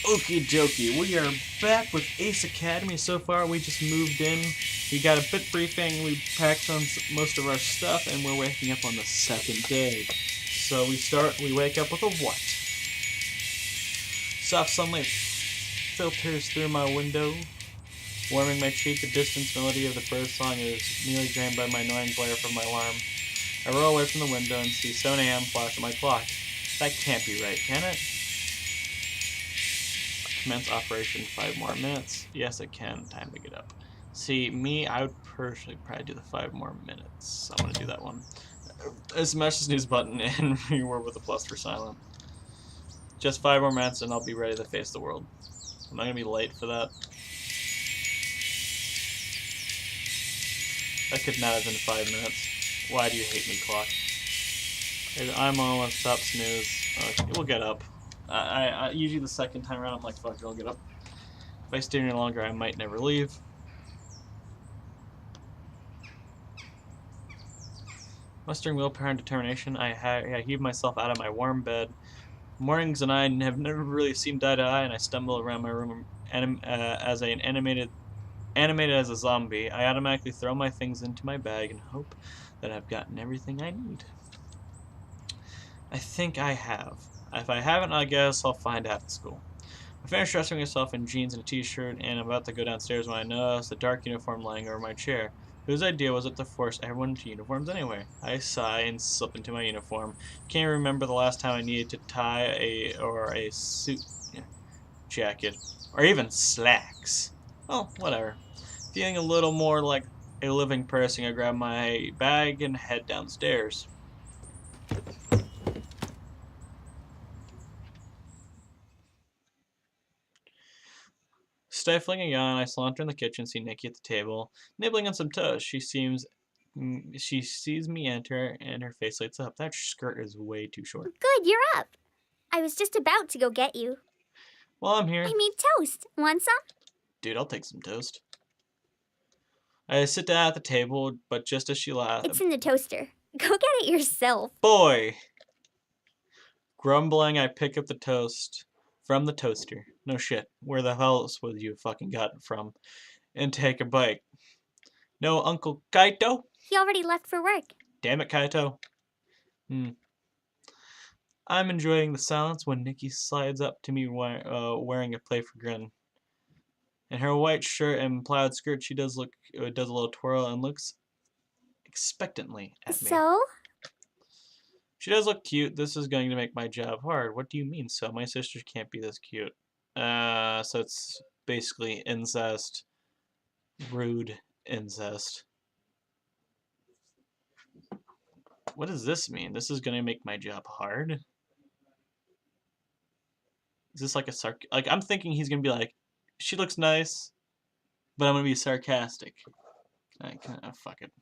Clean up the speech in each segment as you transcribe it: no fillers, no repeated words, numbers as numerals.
Okie dokie, we are back with Ace Academy. So far, we just moved in. We got a bit briefing. We packed on most of our stuff, and we're waking up on the second day. So we wake up with a what? Soft sunlight filters through my window, warming my cheek. The distant melody of the bird song is nearly drowned by my annoying blare from my alarm. I roll away from the window and see 7 a.m. flash on my clock. That can't be right, can it? Commence operation 5 more minutes. Yes, it can. Time to get up. See, me, I would personally probably do the 5 more minutes. I'm going to do that one. Smash the snooze button and reward with a plus for silent. Just 5 more minutes and I'll be ready to face the world. I'm not going to be late for that. That could not have been 5 minutes. Why do you hate me, clock? I'm almost up, snooze. Okay, we'll get up. I usually the second time around I'm like, fuck it, I'll get up. If I stay any longer, I might never leave. Mustering willpower and determination, I heave myself out of my warm bed. Mornings and I have never really seemed eye to eye, and I stumble around my room as an animated as a zombie. I automatically throw my things into my bag and hope that I've gotten everything I need. I think I have. If I haven't, I guess I'll find out at school. I finish dressing myself in jeans and a t-shirt, and I'm about to go downstairs when I notice the dark uniform lying over my chair. Whose idea was it to force everyone into uniforms anyway? I sigh and slip into my uniform. Can't remember the last time I needed to tie a suit jacket, or even slacks. Oh, whatever. Feeling a little more like a living person, I grab my bag and head downstairs. Stifling a yawn, I saunter in the kitchen, see Nikki at the table, nibbling on some toast. She sees me enter, and her face lights up. That skirt is way too short. Good, you're up. I was just about to go get you. Well, I'm here. I made toast. Want some? Dude, I'll take some toast. I sit down at the table, but just as she laughs... It's in the toaster. Go get it yourself. Boy! Grumbling, I pick up the toast from the toaster. No shit. Where the hell else would you fucking got it from? And take a bite. No, Uncle Kaito? He already left for work. Damn it, Kaito. I'm enjoying the silence when Nikki slides up to me wearing a playful grin. In her white shirt and plaid skirt, she does a little twirl and looks expectantly at me. So? She does look cute. This is going to make my job hard. What do you mean, so? My sisters can't be this cute. So it's basically incest. Rude incest. What does this mean? This is going to make my job hard? Is this like a I'm thinking he's going to be like, she looks nice, but I'm going to be sarcastic. Fuck it.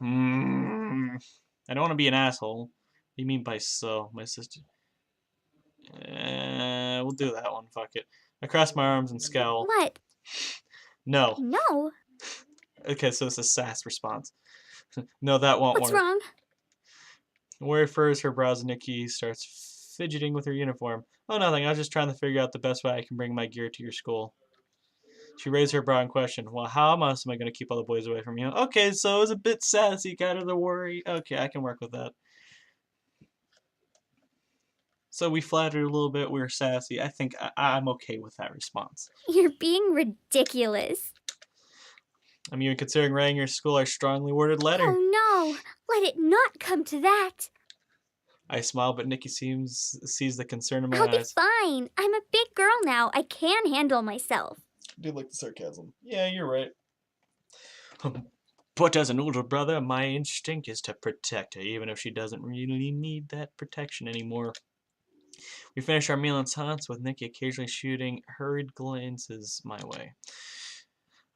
I don't want to be an asshole. What do you mean by so? My sister... we'll do that one. Fuck it. I cross my arms and scowl. What? No. No. Okay, so it's a sass response. No, that won't work. What's wrong? Where furs her brows, Nikki starts fidgeting with her uniform. Oh, nothing. I was just trying to figure out the best way I can bring my gear to your school. She raised her brow and questioned, well, how else am I going to keep all the boys away from you? Okay, so it was a bit sassy, kind of the worry. Okay, I can work with that. So we flattered a little bit, we were sassy. I think I'm okay with that response. You're being ridiculous. I'm even considering writing your school a strongly worded letter. Oh no, let it not come to that. I smile, but Nikki sees the concern in my I'll eyes. be fine. I'm a big girl now. I can handle myself. I do like the sarcasm. Yeah, you're right. But as an older brother, my instinct is to protect her, even if she doesn't really need that protection anymore. We finish our meal in silence, with Nikki occasionally shooting hurried glances my way.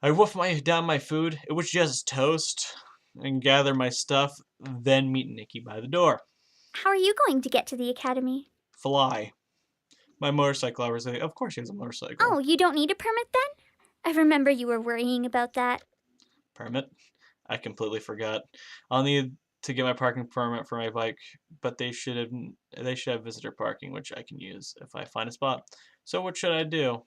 I wolf down my food, it was just toast, and gather my stuff, then meet Nikki by the door. How are you going to get to the academy? Fly. My motorcycle, I was like, of course she has a motorcycle. Oh, you don't need a permit then? I remember you were worrying about that. Permit? I completely forgot. I'll need to get my parking permit for my bike, but they should have visitor parking, which I can use if I find a spot. So what should I do?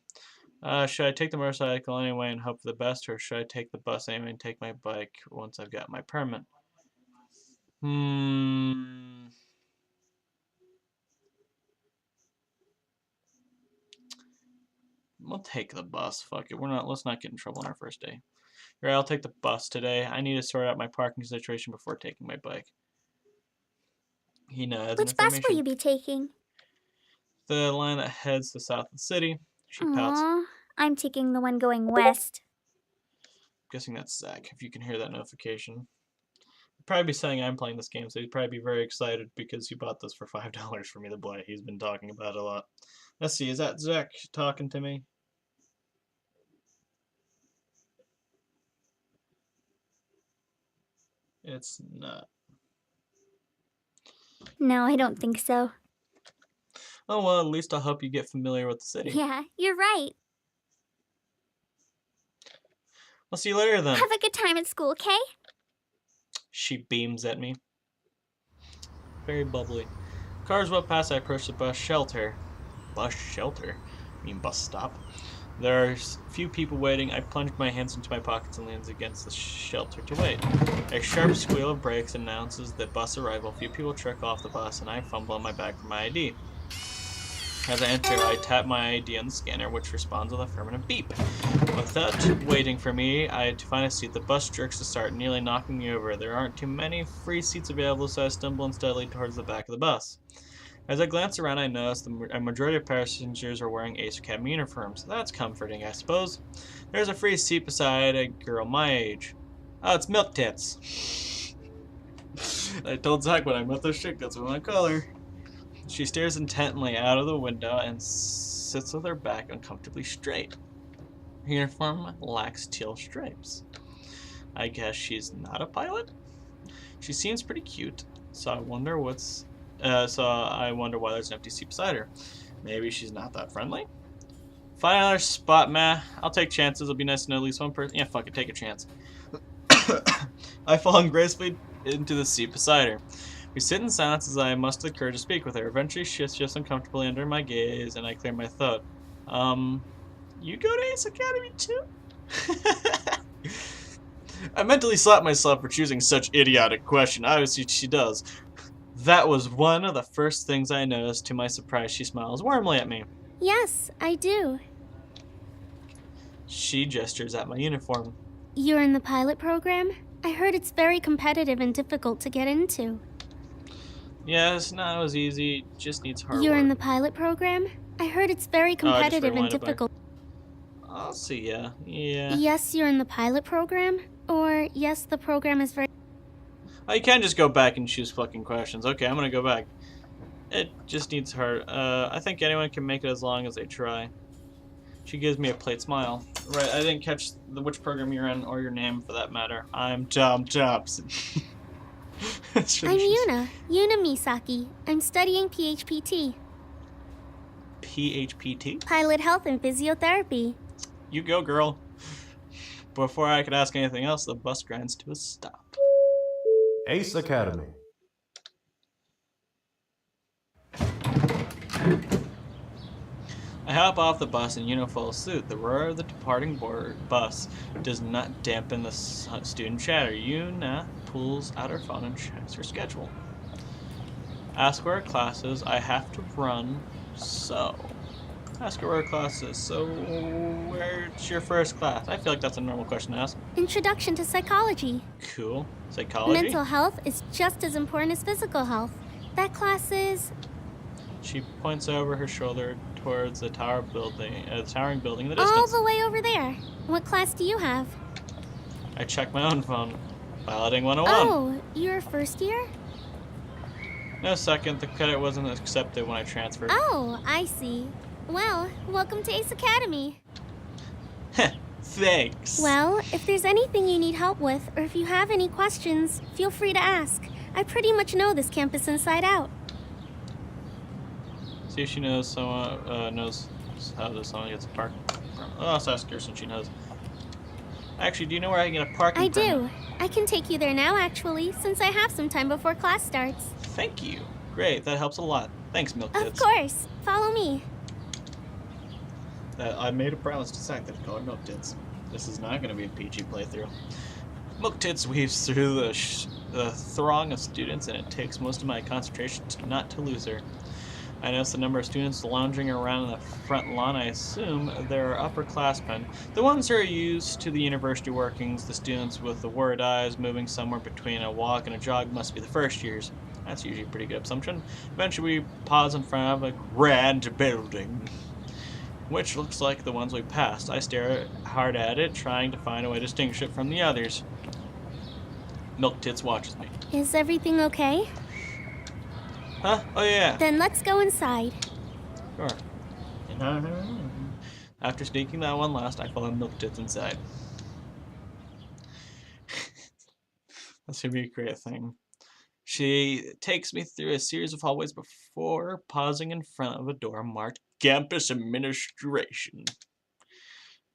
Should I take the motorcycle anyway and hope for the best, or should I take the bus anyway and take my bike once I've got my permit? We'll take the bus. Fuck it. Let's not get in trouble on our first day. Alright, I'll take the bus today. I need to sort out my parking situation before taking my bike. He nods. Which bus will you be taking? The line that heads to south of the city. She pouts. Aww, I'm taking the one going west. Guessing that's Zach, if you can hear that notification. He'd probably be saying I'm playing this game, so he'd probably be very excited because he bought this for $5 for me to play. He's been talking about it a lot. Let's see, is that Zach talking to me? It's not. No, I don't think so. Oh well, at least I'll help you get familiar with the city. Yeah, you're right. I'll see you later then. Have a good time at school, okay? She beams at me. Very bubbly. Cars whip past, I approach the bus shelter. Bus shelter? I mean bus stop. There are few people waiting. I plunge my hands into my pockets and leans against the shelter to wait. A sharp squeal of brakes announces the bus arrival. Few people trickle off the bus and I fumble on my bag for my ID. As I enter, I tap my ID on the scanner, which responds with an affirmative beep. Without waiting for me, I had to find a seat. The bus jerks to start, nearly knocking me over. There aren't too many free seats available, so I stumble unsteadily towards the back of the bus. As I glance around, I notice a majority of passengers are wearing Ace Academy uniforms. That's comforting, I suppose. There's a free seat beside a girl my age. Oh, it's Milk Tits. I told Zach when I met this chick, that's what I call her. She stares intently out of the window and sits with her back uncomfortably straight. Her uniform lacks teal stripes. I guess she's not a pilot? She seems pretty cute, so I wonder why there's an empty seat beside her. Maybe she's not that friendly? Find another spot, meh. I'll take chances. It'll be nice to know at least one person. Yeah, fuck it, take a chance. I fall ungracefully into the seat beside her. We sit in silence as I muster the courage to speak with her. Eventually, she shifts uncomfortably under my gaze, and I clear my throat. You go to Ace Academy too? I mentally slapped myself for choosing such idiotic question. Obviously, she does. That was one of the first things I noticed. To my surprise, she smiles warmly at me. Yes, I do. She gestures at my uniform. You're in the pilot program? I heard it's very competitive and difficult to get into. Yeah, it's not as easy. Just needs hard work. You're in the pilot program? I heard it's very competitive and difficult. I'll see ya. Yeah. Yes, you're in the pilot program? Or, yes, the program is very... Oh, you can just go back and choose fucking questions. Okay, I'm gonna go back. It just needs hard. I think anyone can make it as long as they try. She gives me a plate smile. Right, I didn't catch which program you're in, or your name for that matter. I'm Tom Thompson. I'm Yuna Misaki. I'm studying PHPT. PHPT? Pilot Health and Physiotherapy. You go, girl. Before I could ask anything else, the bus grinds to a stop. Ace Academy. I hop off the bus and Yuna follows suit. The roar of the departing bus does not dampen the student chatter. Yuna pulls out her phone and checks her schedule. Ask where her class is. I have to run, so... Ask her where her class is. So, where's your first class? I feel like that's a normal question to ask. Introduction to Psychology. Cool. Psychology? Mental health is just as important as physical health. That class is... She points over her shoulder towards the towering building in the distance. All the way over there. What class do you have? I check my own phone. Piloting 101. Oh, you're first year? No, second. The credit wasn't accepted when I transferred. Oh, I see. Well, welcome to Ace Academy. Thanks. Well, if there's anything you need help with, or if you have any questions, feel free to ask. I pretty much know this campus inside out. See if she knows knows how someone gets a park. Oh, I'll ask her since she knows. Actually, do you know where I can get a parking permit? I do. I can take you there now, actually, since I have some time before class starts. Thank you. Great, that helps a lot. Thanks, Milk Tits. Of course. Follow me. I made a promise to Zack that I'd call her Milk Tits. This is not going to be a PG playthrough. Milk Tits weaves through the throng of students, and it takes most of my concentration not to lose her. I notice the number of students lounging around in the front lawn. I assume they're upperclassmen, the ones who are used to the university workings. The students with the worried eyes moving somewhere between a walk and a jog must be the first years. That's usually a pretty good assumption. Eventually we pause in front of a grand building, which looks like the ones we passed. I stare hard at it, trying to find a way to distinguish it from the others. Milk Tits watches me. Is everything okay? Huh? Oh yeah. Then let's go inside. Sure. After sneaking that one last, I follow Milk Tits inside. That should be a great thing. She takes me through a series of hallways before pausing in front of a door marked Campus Administration.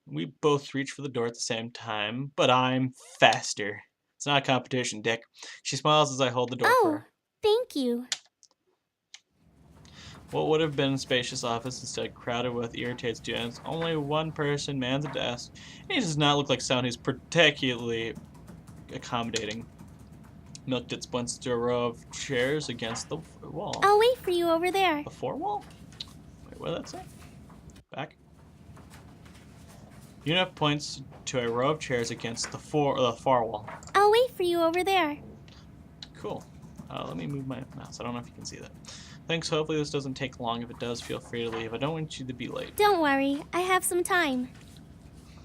We both reach for the door at the same time, but I'm faster. It's not a competition, Dick. She smiles as I hold the door for her. Thank you. What would have been a spacious office instead crowded with irritated students. Only one person mans a desk, and he does not look like someone who's particularly accommodating. Milk Tits points to a row of chairs against the wall. I'll wait for you over there. The fore wall? Wait, what did that say? Back? Una points to a row of chairs against the far wall. I'll wait for you over there. Cool. Let me move my mouse. I don't know if you can see that. Thanks. Hopefully this doesn't take long. If it does, feel free to leave. I don't want you to be late. Don't worry. I have some time.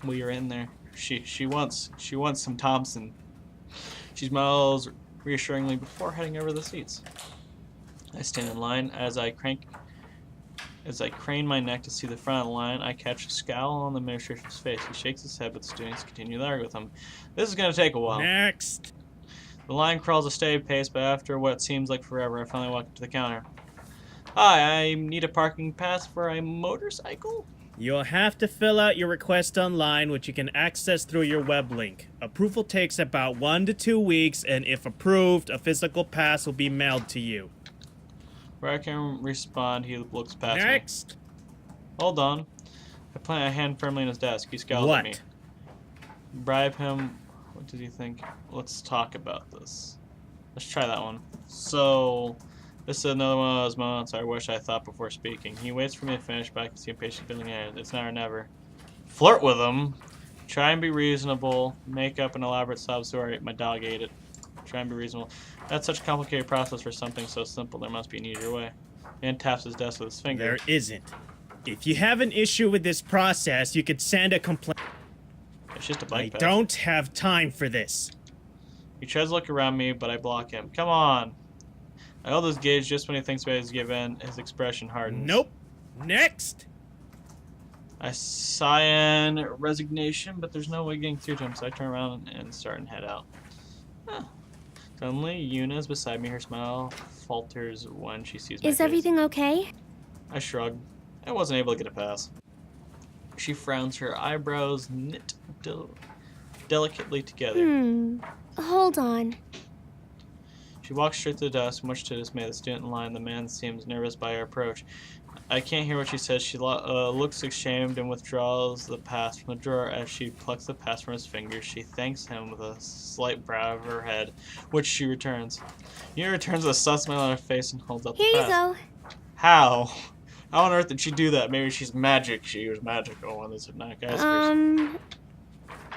Well, you're in there. She wants some Thompson. She smiles reassuringly before heading over the seats. I stand in line as I crane my neck to see the front of the line. I catch a scowl on the administrator's face. He shakes his head, but the students continue to argue with him. This is going to take a while. Next! The line crawls a steady pace, but after what seems like forever, I finally walk up to the counter. Hi, I need a parking pass for a motorcycle? You'll have to fill out your request online, which you can access through your web link. Approval takes about 1 to 2 weeks, and if approved, a physical pass will be mailed to you. Where I can respond, he looks past me. Next! Hold on. I plant a hand firmly in his desk. He scowls at me. What? Bribe him. What did he think? Let's talk about this. Let's try that one. So, this is another one of those moments I wish I thought before speaking. He waits for me to finish, but I can see impatient feeling in it. It's now or never. Flirt with him. Try and be reasonable. Make up an elaborate sob story. My dog ate it. Try and be reasonable. That's such a complicated process for something so simple. There must be an easier way. Man taps his desk with his finger. There isn't. If you have an issue with this process, you could send a complaint. It's just a I bike pass. don't have time for this. He tries to look around me, but I block him. Come on. I hold his gaze just when he thinks about his given. His expression hardens. Nope. Next! I sigh in resignation, but there's no way getting through to him, so I turn around and start and head out. Huh. Suddenly, Una is beside me. Her smile falters when she sees my Is face. everything okay? I shrug. I wasn't able to get a pass. She frowns, her eyebrows knit delicately together. Hold on. She walks straight to the desk, much to dismay the student in line. The man seems nervous by her approach. I can't hear what she says. She looks ashamed and withdraws the pass from the drawer. As she plucks the pass from his fingers, she thanks him with a slight bow of her head, which she returns. Una returns with a sus smile on her face and holds up Here the you pass. go. How? How on earth did she do that? Maybe she's magic. She was magical when this is not guys first.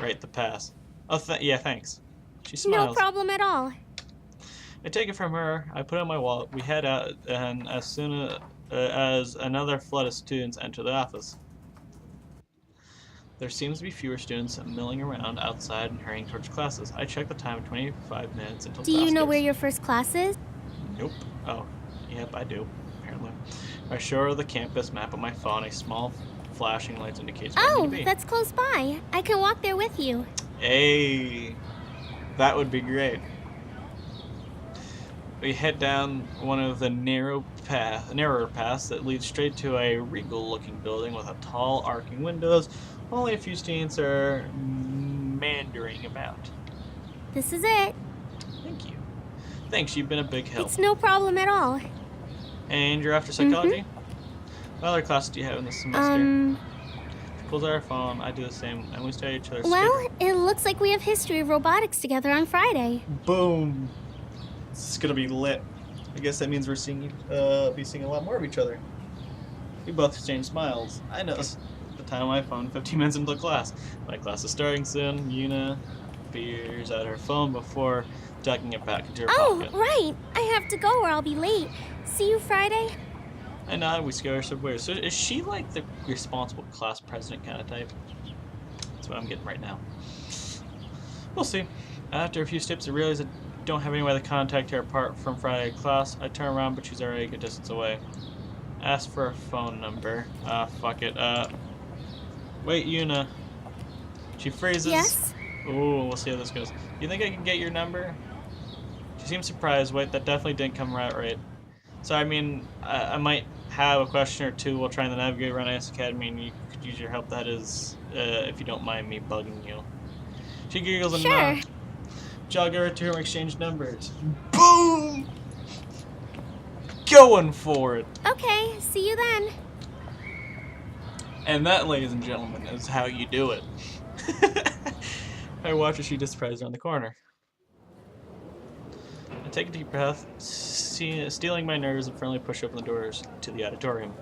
Right, the pass. Oh, yeah, thanks. She smiles. No problem at all. I take it from her. I put it in my wallet. We head out, and as soon as another flood of students enter the office. There seems to be fewer students milling around outside and hurrying towards classes. I check the time at 25 minutes until Do class you know starts. where your first class is? Nope. Oh, yep, I do, apparently. I show her the campus map on my phone. A small flashing light indicates where I need Oh, to be. that's close by. I can walk there with you. Hey, that would be great. We head down one of the narrower paths that leads straight to a regal-looking building with a tall, arcing windows. Only a few students are meandering about. This is it. Thank you. Thanks, you've been a big help. It's no problem at all. And you're after psychology? What other classes do you have in this semester? Pulls out her phone. I do the same, and we stare at each other. Well, it looks like we have history of robotics together on Friday. Boom. This is gonna be lit. I guess that means we're seeing a lot more of each other. We both exchange smiles. I notice the time on my phone, 15 minutes into class. My class is starting soon. Yuna peers at her phone before tucking it back into her pocket. Oh, right. I have to go or I'll be late. See you Friday. I nod, we scare her weird. So is she like the responsible class president kind of type? That's what I'm getting right now. We'll see. After a few steps, I realize I don't have any way to contact her apart from Friday class. I turn around, but she's already a good distance away. Ask for a phone number. Fuck it. Wait, Yuna. She freezes. Yes? Ooh, we'll see how this goes. You think I can get your number? She seems surprised. Wait, that definitely didn't come out right. So, I mean, I might have a question or two while trying to navigate around Ace Academy, and you could use your help. That is, if you don't mind me bugging you. She giggles and Sure. nods. Jog over to her and exchange numbers. Boom! Going for it. Okay, see you then. And that, ladies and gentlemen, is how you do it. I watch as she disappears around the corner. I take a deep breath, stealing my nerves, and firmly push open the doors to the auditorium.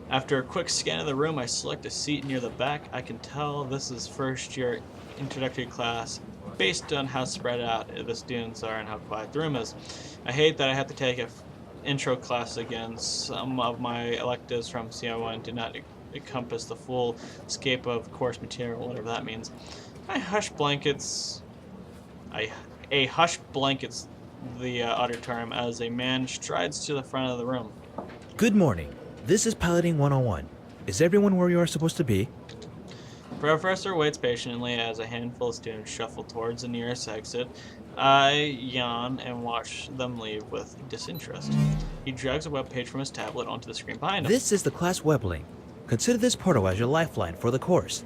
After a quick scan of the room, I select a seat near the back. I can tell this is first year introductory class based on how spread out the students are and how quiet the room is. I hate that I have to take a intro class again. Some of my electives from CI1 did not encompass the full scope of course material, whatever that means. I hush blankets the auditorium as a man strides to the front of the room. Good morning. This is Piloting 101. Is everyone where you are supposed to be? Professor waits patiently as a handful of students shuffle towards the nearest exit. I yawn and watch them leave with disinterest. He drags a web page from his tablet onto the screen behind him. This is the class web link. Consider this portal as your lifeline for the course.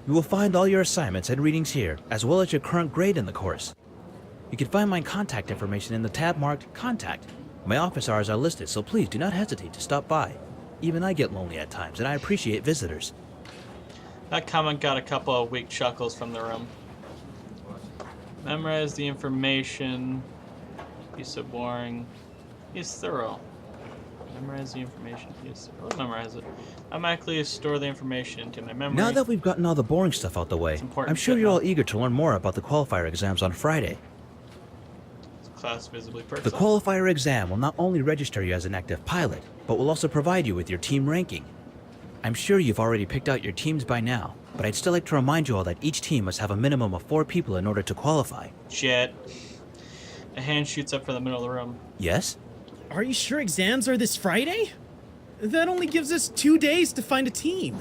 You will find all your assignments and readings here, as well as your current grade in the course. You can find my contact information in the tab marked Contact. My office hours are listed, so please do not hesitate to stop by. Even I get lonely at times, and I appreciate visitors. That comment got a couple of weak chuckles from the room. Memorize the information. He's so boring. He's thorough. Memorize the information. He's thorough. I'll memorize it. I automatically store the information into my memory. Now that we've gotten all the boring stuff out the way, I'm sure you're all eager to learn more about the qualifier exams on Friday. Class visibly perks The up. qualifier exam will not only register you as an active pilot, but will also provide you with your team ranking. I'm sure you've already picked out your teams by now, but I'd still like to remind you all that each team must have a minimum of 4 people in order to qualify. Shit. A hand shoots up from the middle of the room. Yes? Are you sure exams are this Friday? That only gives us 2 days to find a team.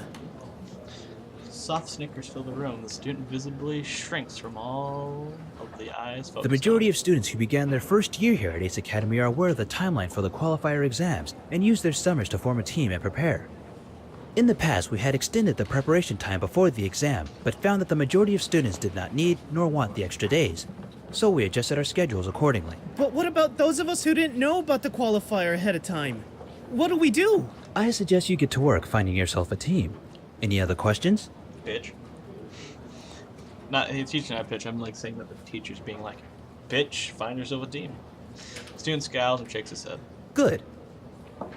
Soft snickers fill the room. The student visibly shrinks from all of the eyes focused The majority on of students who began their first year here at Ace Academy are aware of the timeline for the qualifier exams and use their summers to form a team and prepare. In the past, we had extended the preparation time before the exam, but found that the majority of students did not need nor want the extra days, so we adjusted our schedules accordingly. But what about those of us who didn't know about the qualifier ahead of time? What do we do? I suggest you get to work finding yourself a team. Any other questions? bitch. Not he's teaching that pitch. I'm like saying that the teacher's being like, bitch, find yourself a team. Student scowls and shakes his head. Good.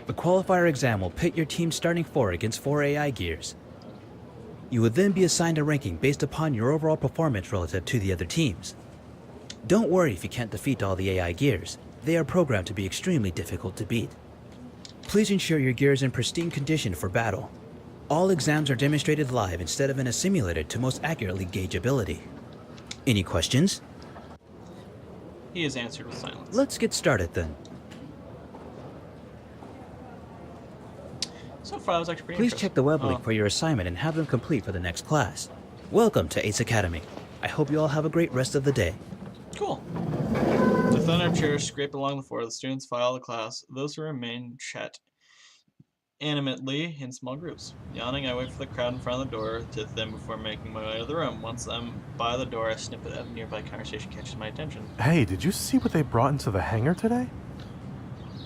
The qualifier exam will pit your team's starting 4 against 4 AI gears. You will then be assigned a ranking based upon your overall performance relative to the other teams. Don't worry if you can't defeat all the AI gears. They are programmed to be extremely difficult to beat. Please ensure your gear is in pristine condition for battle. All exams are demonstrated live instead of in a simulator to most accurately gauge ability. Any questions? He is answered with silence. Let's get started then. So far, I was actually pretty Please interesting. check the web link for your assignment and have them complete for the next class. Welcome to Ace Academy. I hope you all have a great rest of the day. Cool. The thunder of chairs scrape along the floor. The students file the class. Those who remain chat animately in small groups. Yawning, I wait for the crowd in front of the door to thin before making my way to the room. Once I'm by the door, a snippet of nearby conversation catches my attention. Hey, did you see what they brought into the hangar today?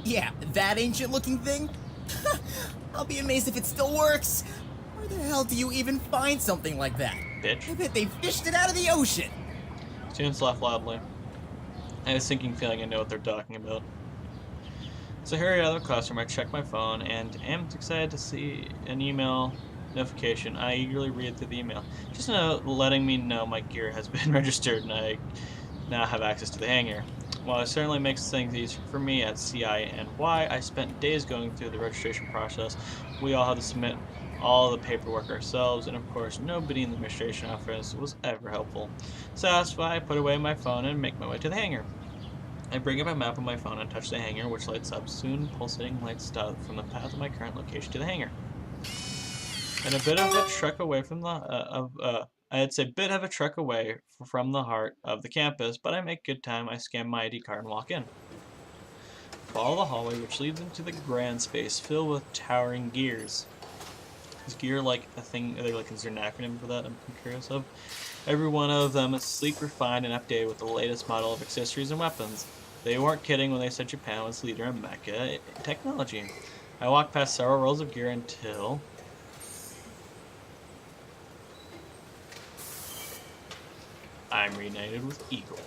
Yeah, that ancient-looking thing? I'll be amazed if it still works. Where the hell do you even find something like that? Bitch. I bet they fished it out of the ocean. Students laugh loudly. I have a sinking feeling I know what they're talking about. So I hurry out of the classroom, I check my phone, and am excited to see an email notification. I eagerly read through the email. Just a note letting me know my gear has been registered and I now have access to the hangar. While it certainly makes things easier for me at CINY, I spent days going through the registration process. We all had to submit all the paperwork ourselves, and of course nobody in the administration office was ever helpful. Satisfied, I put away my phone and make my way to the hangar. I bring up a map on my phone and touch the hangar, which lights up. Soon, pulsating lights start from the path of my current location to the hangar. And a bit of a trek away from the I'd say bit of a trek away from the heart of the campus, but I make good time. I scan my ID card and walk in. Follow the hallway, which leads into the grand space filled with towering gears. Is gear like a thing? Is there an acronym for that? I'm curious of. Every one of them is sleek, refined, and updated with the latest model of accessories and weapons. They weren't kidding when they said Japan was leader in mecha technology. I walked past several rows of gear until I'm reunited with Eagle.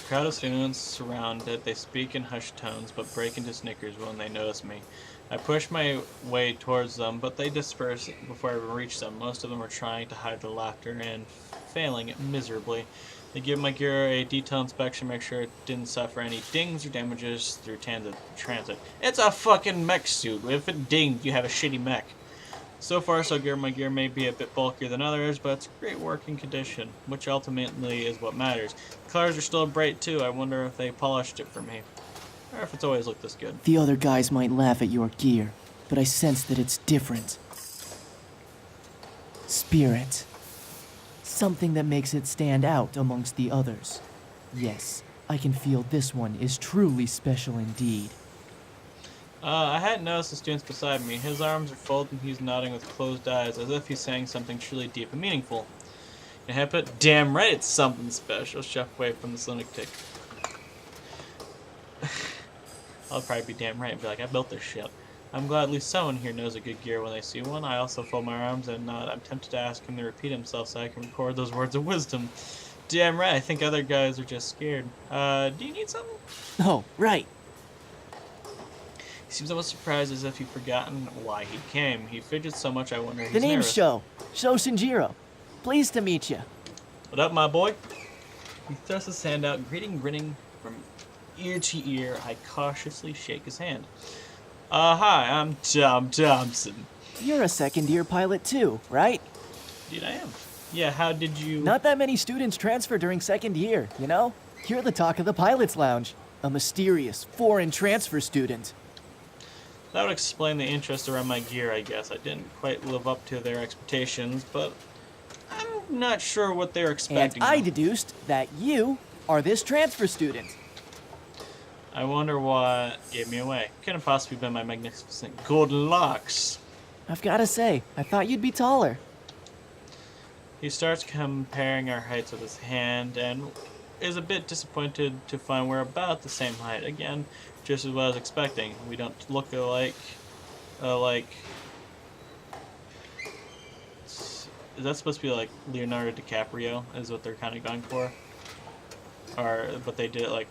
A crowd of students surround it. They speak in hushed tones, but break into snickers when they notice me. I push my way towards them, but they disperse before I even reach them. Most of them are trying to hide their laughter and failing miserably. They give my gear a detailed inspection, make sure it didn't suffer any dings or damages through transit. It's a fucking mech suit. If it dinged, you have a shitty mech. So far, so good. My gear may be a bit bulkier than others, but it's great working condition, which ultimately is what matters. The colors are still bright too. I wonder if they polished it for me, or if it's always looked this good. The other guys might laugh at your gear, but I sense that it's different. Spirit. Something that makes it stand out amongst the others. Yes, I can feel this one is truly special indeed. I hadn't noticed the students beside me. His arms are folded and he's nodding with closed eyes, as if he's saying something truly deep and meaningful. And I put, damn right it's something special. Shuff away from this lunatic. I'll probably be damn right and be like, I built this shit. I'm glad at least someone here knows a good gear when they see one. I also fold my arms and nod. I'm tempted to ask him to repeat himself so I can record those words of wisdom. Damn right, I think other guys are just scared. Do you need something? Oh, right. He seems almost surprised as if he'd forgotten why he came. He fidgets so much I wonder if The he's name's nervous. Sho Shinjiro. Pleased to meet you. What up, my boy? He thrusts his hand out, grinning from ear to ear. I cautiously shake his hand. Hi, I'm Tom Thompson. You're a second-year pilot too, right? Dude, I am. Yeah, how did you... Not that many students transfer during second year, you know? You're the talk of the pilot's lounge. A mysterious, foreign transfer student. That would explain the interest around my gear, I guess. I didn't quite live up to their expectations, but I'm not sure what they were And expecting. I though. deduced that you are this transfer student. I wonder what gave me away. Couldn't have possibly been my magnificent golden locks. I've gotta say, I thought you'd be taller. He starts comparing our heights with his hand and is a bit disappointed to find we're about the same height. Again, just as what I was expecting. We don't look alike. Is that supposed to be like Leonardo DiCaprio? Is what they're kind of going for? Or, but they did it like,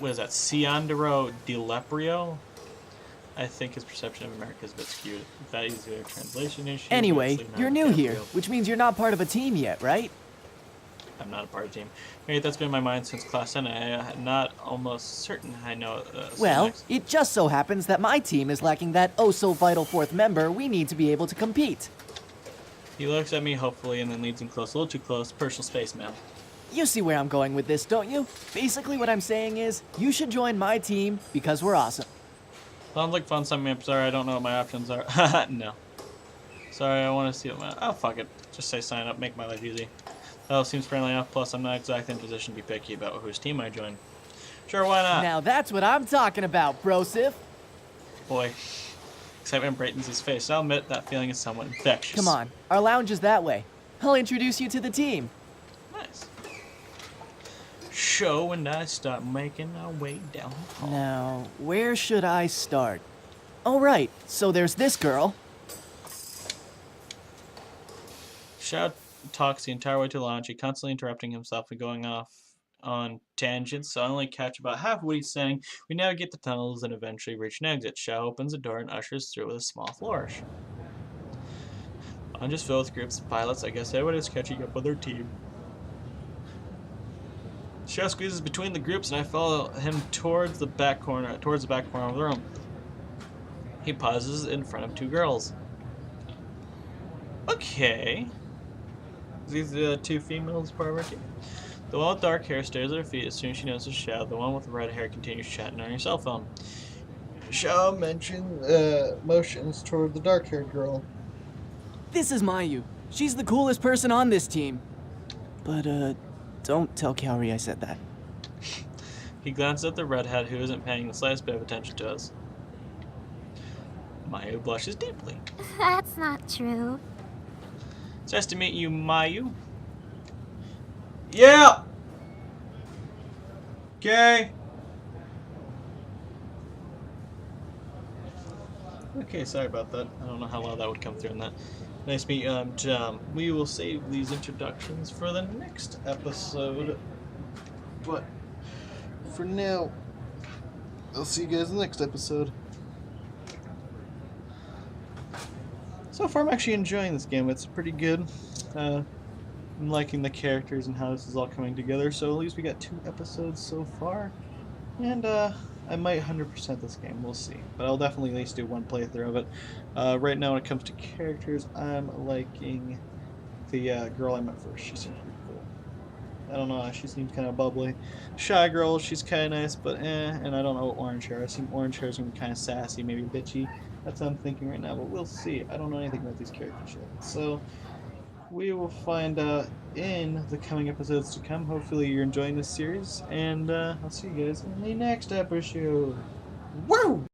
what is that? Ciandro DiLeprio? I think his perception of America is a bit skewed. That is a translation issue. Anyway, but it's you're Leonardo new here, DiCaprio. which means you're not part of a team yet, right? I'm not a part of the team. Maybe that's been in my mind since class 10. I'm not almost certain I know. Well, next. it just so happens that my team is lacking that oh-so-vital fourth member we need to be able to compete. He looks at me hopefully and then leads in close, a little too close. Personal space, man. You see where I'm going with this, don't you? Basically what I'm saying is, you should join my team because we're awesome. Sounds like fun. I'm sorry, I don't know what my options are. No. Sorry, I want to see what my... Oh, fuck it. Just say sign up, make my life easy. That seems friendly enough, plus I'm not exactly in position to be picky about whose team I join. Sure, why not? Now that's what I'm talking about, brosif. Boy. Excitement brightens his face. I'll admit that feeling is somewhat infectious. Come on, our lounge is that way. I'll introduce you to the team. Nice. show, and I start making our way down the hall. Now, where should I start? Oh, right. So there's this girl. Xiao talks the entire way to Lanchi, constantly interrupting himself and going off on tangents, so I only catch about half of what he's saying. We navigate the tunnels and eventually reach an exit. Xiao opens the door and ushers through with a small flourish. I'm just filled with groups of pilots. I guess everybody's catching up with their team. Xiao squeezes between the groups, and I follow him towards the back corner of the room. He pauses in front of two girls. Okay. These are the two females part of our team. The one with dark hair stares at her feet as soon as she notices Xiao. The one with red hair continues chatting on her cell phone. Xiao motions toward the dark-haired girl. This is Mayu. She's the coolest person on this team. But, don't tell Kaori I said that. He glances at the redhead, who isn't paying the slightest bit of attention to us. Mayu blushes deeply. That's not true. It's nice to meet you, Mayu. Yeah! Okay. Okay, sorry about that. I don't know how loud that would come through in that. Nice to meet you, I'm Jam. We will save these introductions for the next episode. But for now, I'll see you guys in the next episode. So far, I'm actually enjoying this game. It's pretty good. I'm liking the characters and how this is all coming together. So at least we got 2 episodes so far. And I might 100% this game. We'll see. But I'll definitely at least do one playthrough of it. Right now, when it comes to characters, I'm liking the girl I met first. She seems pretty cool. I don't know. She seems kind of bubbly. Shy girl, she's kind of nice, but eh. And I don't know what orange hair. I think orange hair is going to be kind of sassy, maybe bitchy. That's what I'm thinking right now, but we'll see. I don't know anything about these characters yet. So we will find out in the coming episodes to come. Hopefully you're enjoying this series, and I'll see you guys in the next episode. Woo!